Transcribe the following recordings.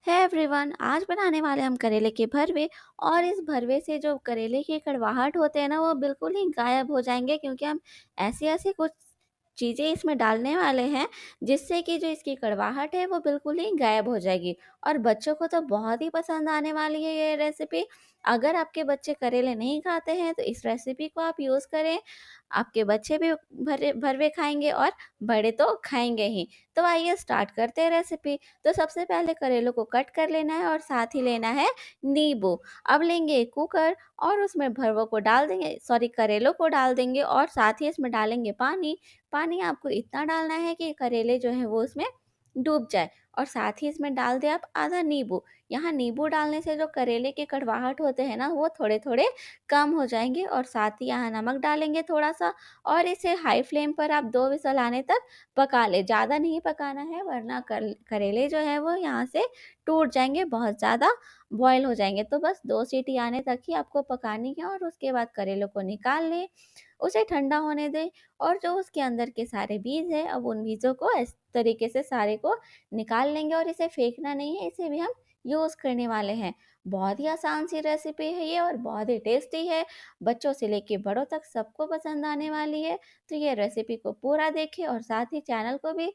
है एवरीवन, आज बनाने वाले हम करेले के भरवे। और इस भरवे से जो करेले की कड़वाहट होते हैं ना, वो बिल्कुल ही गायब हो जाएंगे, क्योंकि हम ऐसी ऐसी कुछ चीज़ें इसमें डालने वाले हैं जिससे कि जो इसकी कड़वाहट है वो बिल्कुल ही गायब हो जाएगी। और बच्चों को तो बहुत ही पसंद आने वाली है ये रेसिपी। अगर आपके बच्चे करेले नहीं खाते हैं तो इस रेसिपी को आप यूज़ करें। आपके बच्चे भी भरे भरवे खाएंगे और बड़े तो खाएंगे ही। तो आइए स्टार्ट करते हैं रेसिपी। तो सबसे पहले करेलों को कट कर लेना है और साथ ही लेना है नींबू। अब लेंगे एक कुकर और उसमें भरवों को डाल देंगे, सॉरी करेलों को डाल देंगे और साथ ही इसमें डालेंगे पानी। पानी आपको इतना डालना है कि करेले जो है वो उसमें डूब जाए। और साथ ही इसमें डाल दें आप आधा नींबू। यहाँ नींबू डालने से जो करेले के कड़वाहट होते हैं ना, वो थोड़े थोड़े कम हो जाएंगे। और साथ ही यहाँ नमक डालेंगे थोड़ा सा। और इसे हाई फ्लेम पर आप 2 विसल आने तक पका ले, ज़्यादा नहीं पकाना है वरना करेले जो है वो यहाँ से टूट जाएंगे, बहुत ज़्यादा बॉयल हो जाएंगे। तो बस 2 सीटी आने तक ही आपको पकानी है और उसके बाद करेलों को निकाल लें, उसे ठंडा होने दें। और जो उसके अंदर के सारे बीज है, अब उन बीजों को इस तरीके से सारे को निकाल लेंगे। और इसे फेंकना नहीं है, इसे भी हम यूज़ करने वाले हैं। बहुत ही आसान सी रेसिपी है ये और बहुत ही टेस्टी है। बच्चों से लेके बड़ों तक सबको पसंद आने वाली है। तो ये रेसिपी को पूरा देखें और साथ ही चैनल को भी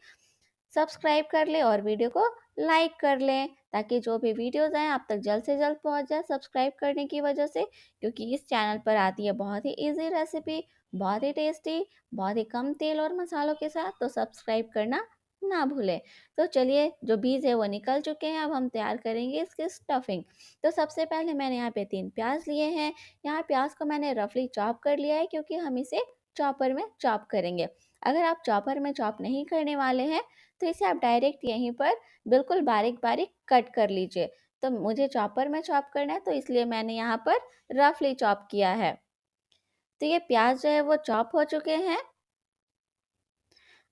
सब्सक्राइब कर लें और वीडियो को लाइक कर लें, ताकि जो भी वीडियोस आएँ आप तक जल्द से जल्द पहुंच जाए सब्सक्राइब करने की वजह से। क्योंकि इस चैनल पर आती है बहुत ही इजी रेसिपी, बहुत ही टेस्टी, बहुत ही कम तेल और मसालों के साथ। तो सब्सक्राइब करना ना भूलें। तो चलिए, जो बीज है वो निकल चुके हैं, अब हम तैयार करेंगे इसकी स्टफिंग। तो सबसे पहले मैंने यहाँ पे 3 प्याज लिए हैं। यहाँ प्याज को मैंने रफली चॉप कर लिया है, क्योंकि हम इसे चॉपर में चॉप करेंगे। अगर आप चॉपर में चॉप नहीं करने वाले हैं तो इसे आप डायरेक्ट यहीं पर बिल्कुल बारीक बारीक कट कर लीजिए। तो मुझे चॉपर में चॉप करना है, तो इसलिए मैंने यहाँ पर रफली चॉप किया है। तो ये प्याज जो है वो चॉप हो चुके हैं।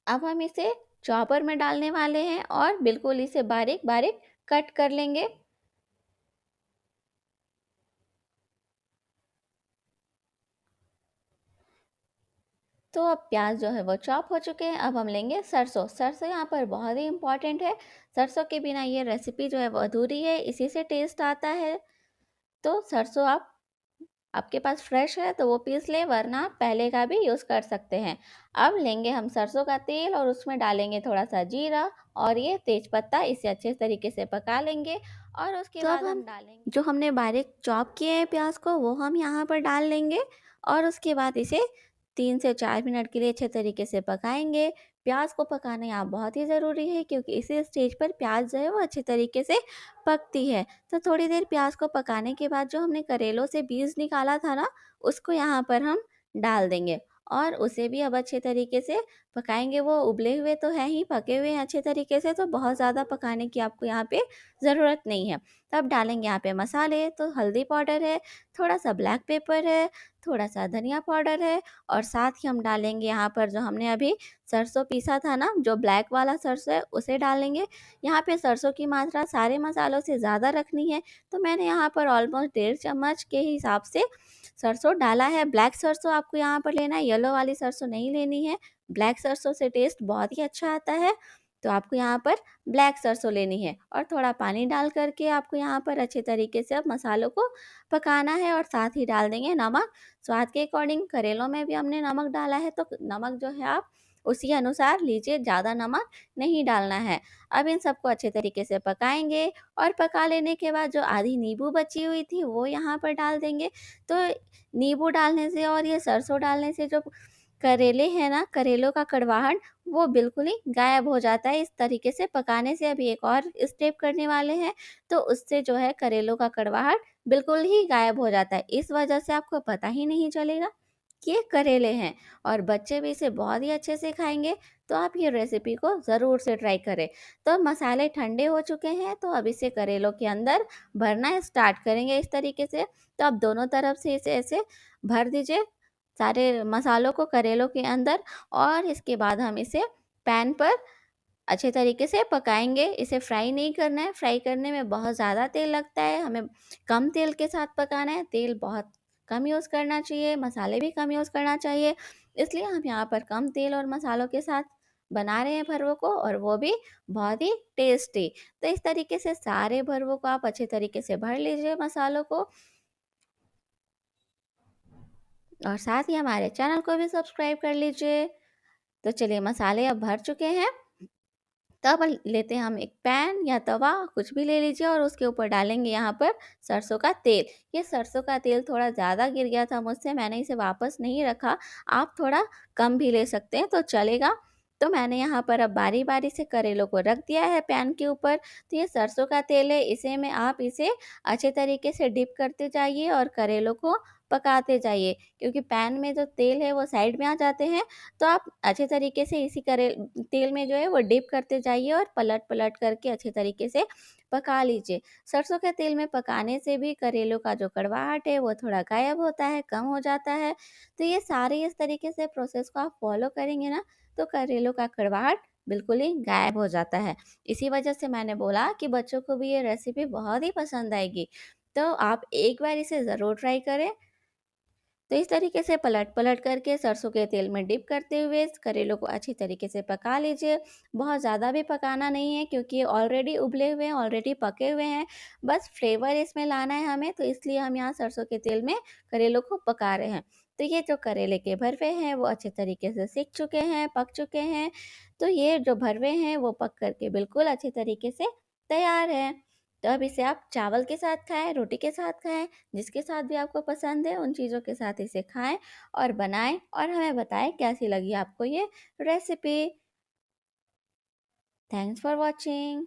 अब हम इसे चॉपर में डालने वाले हैं और बिल्कुल इसे बारीक बारीक कट कर लेंगे। तो अब प्याज जो है वो चॉप हो चुके हैं। अब हम लेंगे सरसों। सरसों यहाँ पर बहुत ही इम्पॉर्टेंट है। सरसों के बिना ये रेसिपी जो है वो अधूरी है, इसी से टेस्ट आता है। तो सरसों आपके पास फ्रेश है तो वो पीस ले, वरना आप पहले का भी यूज़ कर सकते हैं। अब लेंगे हम सरसों का तेल और उसमें डालेंगे थोड़ा सा जीरा और ये तेज पत्ता, इसे अच्छे तरीके से पका लेंगे। और उसके तो अब बाद हम डालेंगे जो हमने बारीक चॉप किए हैं प्याज को, वो हम यहाँ पर डाल लेंगे। और उसके बाद इसे 3 से 4 मिनट के लिए अच्छे तरीके से पकाएंगे। प्याज को पकाना यहाँ बहुत ही ज़रूरी है, क्योंकि इसी स्टेज पर प्याज जो है वो अच्छे तरीके से पकती है। तो थोड़ी देर प्याज को पकाने के बाद जो हमने करेलों से बीज निकाला था ना, उसको यहाँ पर हम डाल देंगे। और उसे भी अब अच्छे तरीके से पकाएंगे। वो उबले हुए तो हैं ही, पके हुए हैं अच्छे तरीके से, तो बहुत ज़्यादा पकाने की आपको यहाँ पे ज़रूरत नहीं है। तब डालेंगे यहाँ पे मसाले। तो हल्दी पाउडर है, थोड़ा सा ब्लैक पेपर है, थोड़ा सा धनिया पाउडर है। और साथ ही हम डालेंगे यहाँ पर जो हमने अभी सरसों पीसा था ना, जो ब्लैक वाला सरसों है, उसे डालेंगे। यहाँ पे सरसों की मात्रा सारे मसालों से ज़्यादा रखनी है, तो मैंने यहाँ पर ऑलमोस्ट 1.5 चम्मच के हिसाब से सरसों डाला है। ब्लैक सरसों आपको यहाँ पर लेना है, येलो वाली सरसों नहीं लेनी है। ब्लैक सरसों से टेस्ट बहुत ही अच्छा आता है, तो आपको यहाँ पर ब्लैक सरसों लेनी है। और थोड़ा पानी डाल करके आपको यहाँ पर अच्छे तरीके से अब मसालों को पकाना है। और साथ ही डाल देंगे नमक स्वाद के अकॉर्डिंग। करेलों में भी हमने नमक डाला है, तो नमक जो है आप उसी अनुसार लीजिए, ज़्यादा नमक नहीं डालना है। अब इन सबको अच्छे तरीके से पकाएंगे। और पका लेने के बाद जो आधी नींबू बची हुई थी वो यहाँ पर डाल देंगे। तो नींबू डालने से और ये सरसों डालने से जो करेले हैं ना, करेलों का कड़वाहट वो बिल्कुल ही गायब हो जाता है। इस तरीके से पकाने से अभी एक और स्टेप करने वाले हैं, तो उससे जो है करेलों का कड़वाहट बिल्कुल ही गायब हो जाता है। इस वजह से आपको पता ही नहीं चलेगा कि ये करेले हैं। और बच्चे भी इसे बहुत ही अच्छे से खाएंगे। तो आप ये रेसिपी को ज़रूर से ट्राई करें। तो मसाले ठंडे हो चुके हैं, तो अब इसे करेलों के अंदर भरना स्टार्ट करेंगे इस तरीके से। तो आप दोनों तरफ से इसे ऐसे भर दीजिए, सारे मसालों को करेलों के अंदर। और इसके बाद हम इसे पैन पर अच्छे तरीके से पकाएंगे। इसे फ्राई नहीं करना है, फ्राई करने में बहुत ज़्यादा तेल लगता है, हमें कम तेल के साथ पकाना है। तेल बहुत कम यूज़ करना चाहिए, मसाले भी कम यूज़ करना चाहिए। इसलिए हम यहाँ पर कम तेल और मसालों के साथ बना रहे हैं भरवों को, और वो भी बहुत ही टेस्टी। तो इस तरीके से सारे भरवों को आप अच्छे तरीके से भर लीजिए मसालों को, और साथ ही हमारे चैनल को भी सब्सक्राइब कर लीजिए। तो चलिए, मसाले अब भर चुके हैं। तब लेते हैं हम एक पैन या तवा, कुछ भी ले लीजिए, और उसके ऊपर डालेंगे यहाँ पर सरसों का तेल। ये सरसों का तेल थोड़ा ज़्यादा गिर गया था मुझसे, मैंने इसे वापस नहीं रखा। आप थोड़ा कम भी ले सकते हैं तो चलेगा। तो मैंने यहाँ पर अब बारी बारी से करेलों को रख दिया है पैन के ऊपर। तो ये सरसों का तेल है, इसे में आप इसे अच्छे तरीके से डिप करते जाइए और करेलों को पकाते जाइए, क्योंकि पैन में जो तेल है वो साइड में आ जाते हैं। तो आप अच्छे तरीके से इसी तेल में जो है वो डिप करते जाइए और पलट-पलट करके अच्छे तरीके से पका लीजिए। सरसों के तेल में पकाने से भी करेलों का जो कड़वाहट है वो थोड़ा गायब होता है, कम हो जाता है। तो ये सारे इस तरीके से प्रोसेस को आप फॉलो करेंगे ना, तो करेलों का कड़वाहट बिल्कुल ही गायब हो जाता है। इसी वजह से मैंने बोला कि बच्चों को भी ये रेसिपी बहुत ही पसंद आएगी। तो आप एक बार इसे ज़रूर ट्राई करें। तो इस तरीके से पलट-पलट करके सरसों के तेल में डिप करते हुए करेलों को अच्छी तरीके से पका लीजिए। बहुत ज़्यादा भी पकाना नहीं है, क्योंकि ये ऑलरेडी उबले हुए हैं, ऑलरेडी पके हुए हैं। बस फ्लेवर इसमें लाना है हमें, तो इसलिए हम यहाँ सरसों के तेल में करेलों को पका रहे हैं। तो ये जो करेले के भरवे हैं वो अच्छे तरीके से सिक चुके हैं, पक चुके हैं। तो ये जो भरवे हैं वो पक कर के बिल्कुल अच्छे तरीके से तैयार हैं। तो अब इसे आप चावल के साथ खाएँ, रोटी के साथ खाएँ, जिसके साथ भी आपको पसंद है उन चीज़ों के साथ इसे खाएँ और बनाएँ, और हमें बताएँ कैसी लगी आपको ये रेसिपी। Thanks for watching.